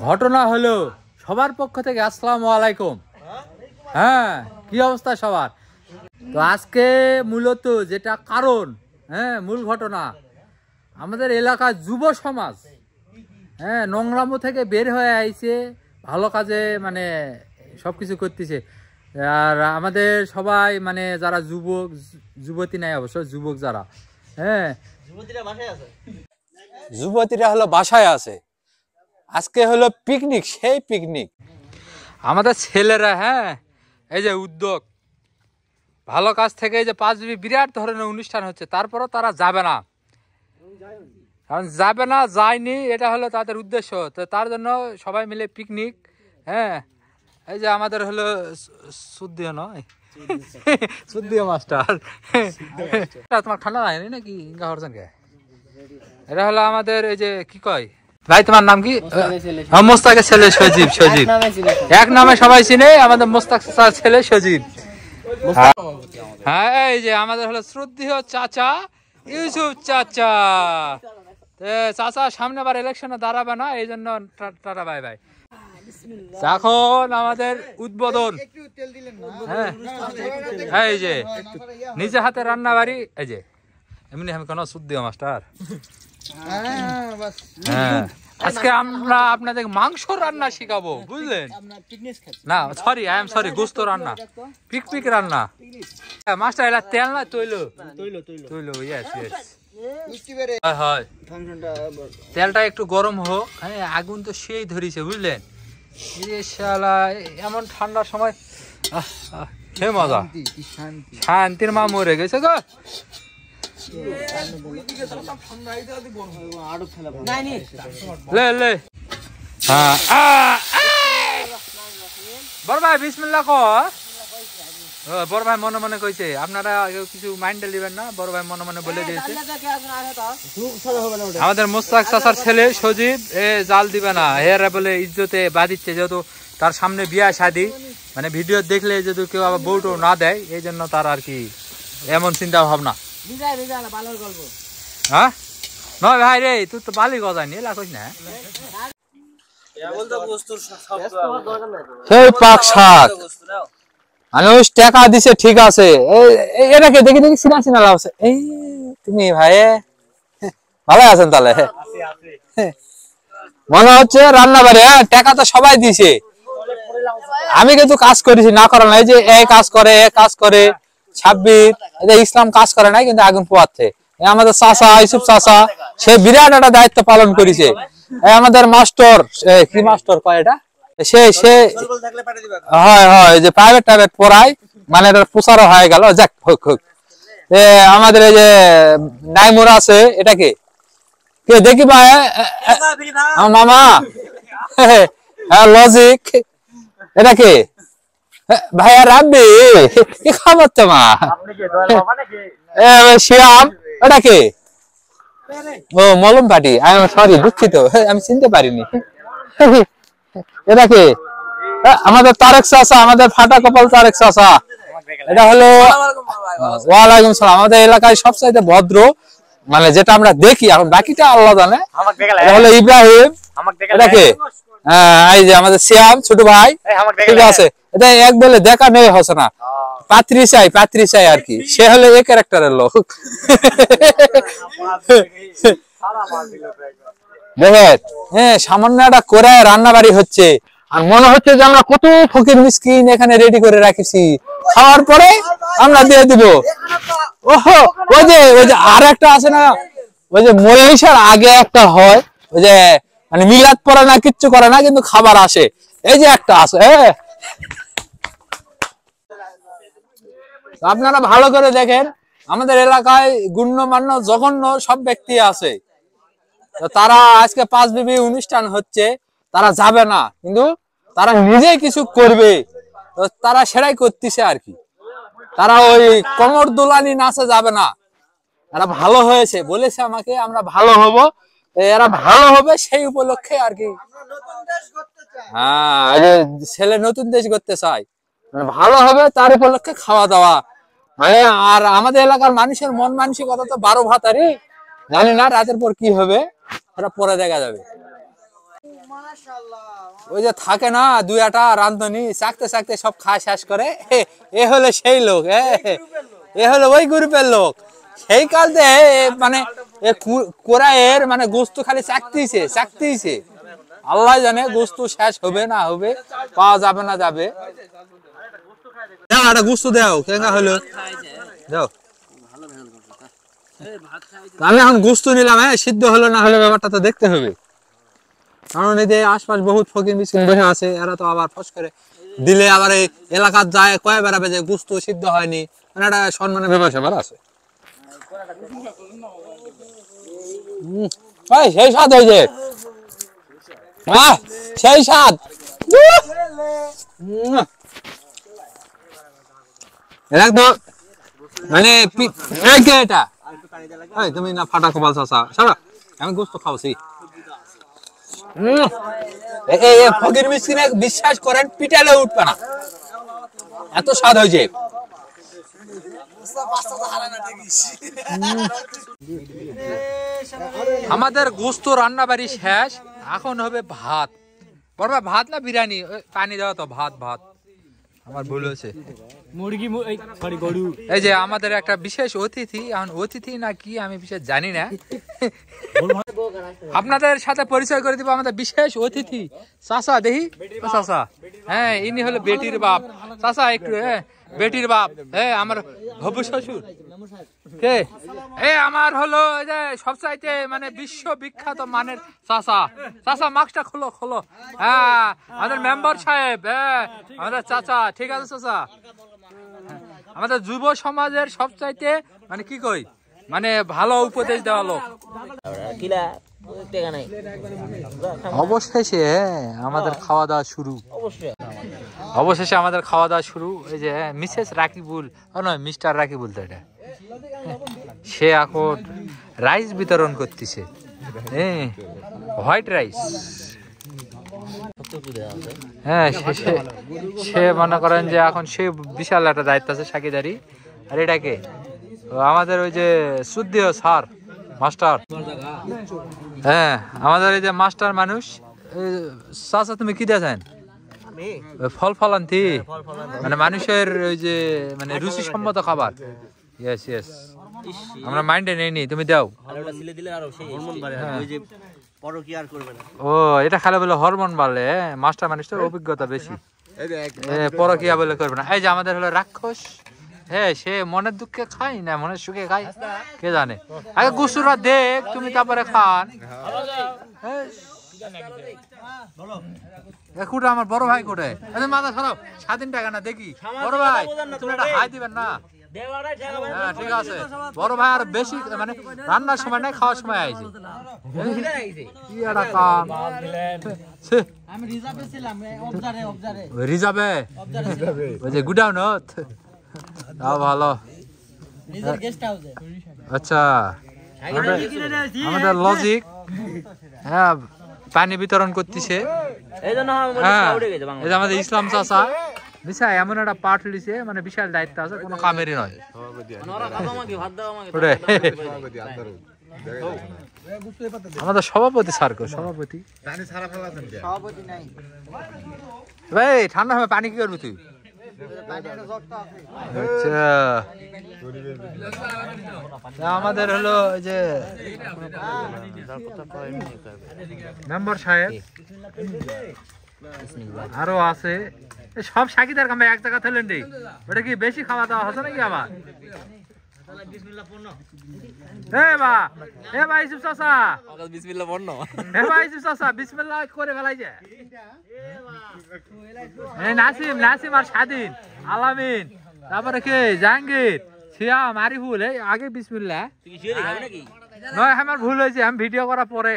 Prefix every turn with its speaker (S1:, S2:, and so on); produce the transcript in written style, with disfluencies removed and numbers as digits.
S1: ঘটনা হলো সবার পক্ষ থেকে আসসালামু আলাইকুম। হ্যাঁ, কি অবস্থা সবার? তো আজকে মূলত যেটা কারণ, মূল ঘটনা, আমাদের এলাকার যুব সমাজ নোংরামো থেকে বের হয়ে আইছে, ভালো কাজে মানে সবকিছু করতেছে। আর আমাদের সবাই মানে যারা যুবক যুবতী নাই, অবশ্য যুবক যারা যুবতীরা হলো বাসায় আছে। আজকে হলো পিকনিক, সেই পিকনিক আমাদের ছেলেরা এই যে উদ্যোগ ভালো কাজ থেকে এই যে 5 বিরাট ধরনের অনুষ্ঠান হচ্ছে, তারপরও তারা যাবে না, কারণ যাবে না, যায়নি, এটা হলো তাদের উদ্দেশ্য। তো তার জন্য সবাই মিলে পিকনিক। এই যে আমাদের হলো সুদ্দিও নয়, সুদ্দিও মাস্টার। তোমার ঠান্ডা লাগেনি নাকি? এটা হলো আমাদের এই যে কি কয় ভাই, তোমার নাম কি? মোস্তাকের ছেলে সজীব। সজীব এক নামে সবাই চিনে, আমাদের মোস্তাক ছেলে সজীব। হ্যাঁ, এই যে আমাদের হলো শ্রদ্ধেয় চাচা ইউসুফ চাচা। চাচা সামনে আবার ইলেকশনে দাঁড়াবে না, এই জন্য টাটা বাই বাই। এখন আমাদের উদ্বোধন, এই যে নিজে হাতে রান্না বাড়ি, এই যে এমনি আমি কোনো শ্রদ্ধেয় মাস্টার। আজকে আমরা আপনাদের মাংস রান্না শিখাবো, বুঝলেন? না সরি, আই এম সরি, গোস্ত রান্না, পিকপিক রান্না। মাস্টার এলা তেল না তৈল? তৈল, ইয়েস ইয়েস। হয়, তেলটা একটু গরম হোক। আগুন তো সেই ধরিছে, বুঝলেন? এমন ঠান্ডার সময় সে মজা, শান্তির মা মরে গেছে গো। বড় ভাই বিসমিল্লাহ কর। বড় ভাই মনে মনে কইছে, আপনারা কিছু মাইন্ডে নেবেন না, বড় ভাই মনে মনে বলে দিয়েছে। আমাদের মোস্তাক চাচার ছেলে সজীব জাল দিবে না, এরা বলে ইজ্জতে বাঁধিচ্ছে, যেহেতু তার সামনে বিয়া শাদী, মানে ভিডিও দেখলে যদি কেউ আবার বউটো না দেয়, এই জন্য তার আর কি এমন চিন্তা ভাবনা। হ্যাঁ নয় ভাই রে, তুই তো বালি গজায়নি, এলা কইস না। সেই পাক শাক মানুষ টাকা দিছে, ঠিক আছে, এটাকে দেখি দেখি চিনা চিনা লাগছে। এই তুমি ভাই ভালো আছেন তাহলে? মনে হচ্ছে রান্না বাড়ি, টাকা তো সবাই দিছে, আমি কিন্তু কাজ করেছি, না করা নাই। যে এই কাজ করে, এ কাজ করে, সাব্বির ইসলাম কাজ করে নাই, কিন্তু আগুন পোয়াচ্ছে। আমাদের চাচা ইউসুফ চাচা, সে বিরাট একটা দায়িত্ব পালন করেছে। আমাদের মাস্টার, কি মাস্টার কয় এটা, সে হয় হয় যে প্রাইভেট টাইভেট পড়ায়, মানে এটা প্রচারও হয়ে গেল। যাক হোক হোক। আমাদের এই যে নাইমুর আছে, এটা কে কে দেখি ভাই? মামা লজিক, এটা কে ভাইয়া? রাব্বি কি খবর তোমার? শ্যাম, এটা কে? ও মলম পাটি, আমি সরি, দুঃখিত, আমি চিনতে পারিনি। এটা কে? আমাদের তারেক চাচা, আমাদের ফাটা কপাল তারেক চাচা। এটা হলো ওয়ালাইকুম সালাম। আমাদের এলাকায় সবচাইতে ভদ্র, মানে যেটা আমরা দেখি, এখন বাকিটা আল্লাহ জানে। এটা হলো ইব্রাহিম। এটা কে? এই যে আমাদের শ্যাম ছোট ভাই, ঠিক আছে। এটা এক বলে দেখা নেই হচ্ছে না, পাত্রী চাই আর কি। সে হলো এই ক্যারেক্টারের লোক। দেখেন, সামান্য একটা করে রান্না বাড়ি হচ্ছে, আর মনে হচ্ছে যে আমরা কত ফকির মিসকিন এখানে রেডি করে রাখেছি, খাওয়ার পরে আমরা দিয়ে দিব। ওহো, ওই যে আর একটা আছে না, ওই যে মহিষার আগে একটা হয়, ওই যে মানে মিলাদ পড়ে না, কিচ্ছু করে না, কিন্তু খাবার আসে, এই যে একটা আছে। আপনারা ভালো করে দেখেন, আমাদের এলাকায় গণ্যমান্য জঘন্য সব ব্যক্তি আছে। তারা আজকে 5 বিবি অনুষ্ঠান হচ্ছে, তারা যাবে না, কিন্তু তারা নিজেই কিছু করবে, তারা সেটাই করতেছে আর কি। তারা ওই কোমর দোলানি নাচে যাবে না, এরা ভালো হয়েছে বলেছে আমাকে, আমরা ভালো হব, এরা ভালো হবে সেই উপলক্ষে আর কি। ছেলে নতুন দেশ করতে চায়, ভালো হবে তার উপলক্ষে খাওয়া দাওয়া। আর আমাদের এলাকার মানুষের মন মানসিকতা তো 12 ভাতারি, জানি না রাতের পর কি হবে, সেটা পরে দেখা যাবে। ওই যে থাকে না দুই একটা রান্ধনি চাকতে চাকতে সব খাওয়া শেষ করে এ হলো সেই লোক এ হলো ওই গ্রুপের লোক সেই কালতে মানে কোরাইয়ের মানে গোস্ত খালি চাকতেইছে আল্লাহ জানে গোস্ত শেষ হবে না হবে পাওয়া যাবে না যাবে একটা গোস্ত দাও কেঙ্গা হলো দাও আমি এখন গোস্ত নিলাম সিদ্ধ হলো না হলে ব্যাপারটা তো দেখতে হবে কারণ এই যে আশপাশ বহুত ফকির মিসকিন বসে আছে এরা তো আবার ফস করে দিলে আবার এই এলাকার যায় কয় বেড়াবে যে গোস্ত সিদ্ধ হয়নি মানে একটা সম্মানের ব্যাপার স্যাপার আছে সেই স্বাদ হয়েছে সেই স্বাদ একদম মানে এটা তুমি না ফাটা কপাল চাচা সারা আমি গোস্ত খাওয়াছি ফকির মিসকিনে বিশ্বাস করেন পিটালে উঠবে না এত স্বাদ হয়েছে আমাদের গোস্ত রান্না বাড়ি শেষ এখন হবে ভাত বড় ভাত না বিরিয়ানি পানি দেওয়া তো ভাত ভাত আমার ভুল হয়েছে মুরগি সরি গরু এই যে আমাদের একটা বিশেষ অতিথি এখন অতিথি না কি আমি বিশেষ জানি না আপনাদের সাথে পরিচয় করে দিব আমাদের বিশেষ অতিথি চাচা দেখি চাচা হ্যাঁ ইনি হলো বেটির বাপ চাচা একটু বেটির বাপ আমার হবু শ্বশুর কে আমার হলো এই যে সবচাইতে মানে বিশ্ব বিখ্যাত মানের চাচা চাচা মাস্কটা খোলো খোলো হ্যাঁ আমাদের মেম্বার সাহেব আমাদের চাচা ঠিক আছে চাচা আমাদের যুব সমাজের সবচাইতে মানে কি কই মানে ভালো উপদেশ দেওয়া লোক অবশেষে আমাদের খাওয়া দাওয়া শুরু অবশেষে আমাদের খাওয়া দাওয়া শুরু এই যে মিসেস রাকিবুল নয় মিস্টার রাকিবুল তো এটা সে এখন রাইস বিতরণ করতেছে হোয়াইট রাইস হ্যাঁ সে মনে করেন যে এখন সে বিশাল একটা দায়িত্ব আছে সাকিদারি আর এটাকে আমাদের ওই যে সুদ্দিও স্যার মাস্টার হ্যাঁ আমাদের এই যে মাস্টার মানুষ চাচা তুমি কি দিয়েছেন ফল ফলান্তি মানে মানুষের ওই যে মানে রুচিসম্মত খাবার ইয়েস ইয়েস আমরা মাইন্ডে নেই নি তুমি দাও ও এটা খালে বলে হরমোন বাড়লে মাস্টার মানুষটার অভিজ্ঞতা বেশি পরকিয়া বলে করবে না এই যে আমাদের হলো রাক্ষস হ্যাঁ সে মনের দুঃখে খাই না মনের সুখে খাই কে জানে আগে গুসুরা দেখ তুমি তারপরে খান কোটা আমার বড় ভাই কোটে মাথা সরাও 7 টাকা না দেখি বড় ভাই তুমি একটা হাই দিবেন না হ্যাঁ ঠিক আছে বড় ভাই আর বেশি মানে রান্নার সময় নাই খাওয়ার সময় আইছে কি একটা কাম আমি রিজার্ভে ছিলাম রিজার্ভে ওই যে গুডাউনত তাও ভালো নিজের গেস্ট হাউসে আচ্ছা আমাদের লজিক হ্যাঁ পানি বিতরণ করতেছে এই যে আমাদের ইসলাম চাচা বিশাল এমন একটা পাঠ লিছে মানে বিশাল দায়িত্ব আছে কোনো কামেরই নয় আমাদের সভাপতি স্যার সভাপতি ভাই ঠান্ডা হবে পানি কি করবি তুই আচ্ছা আমাদের হলো যে মেম্বার সাহেব আরো আছে সব সাকিদার কামে এক জায়গা থাকলেন রে ওটা কি বেশি খাওয়া দাওয়া হচ্ছে নাকি আবার নাসিম নাসিম আর স্বাধীন আলামিন তারপরে কে জাহাঙ্গীর সিয়াম আরিফুল আগে বিসমিল্লাহ নয় আমার ভুল হয়েছে আমি ভিডিও করার পরে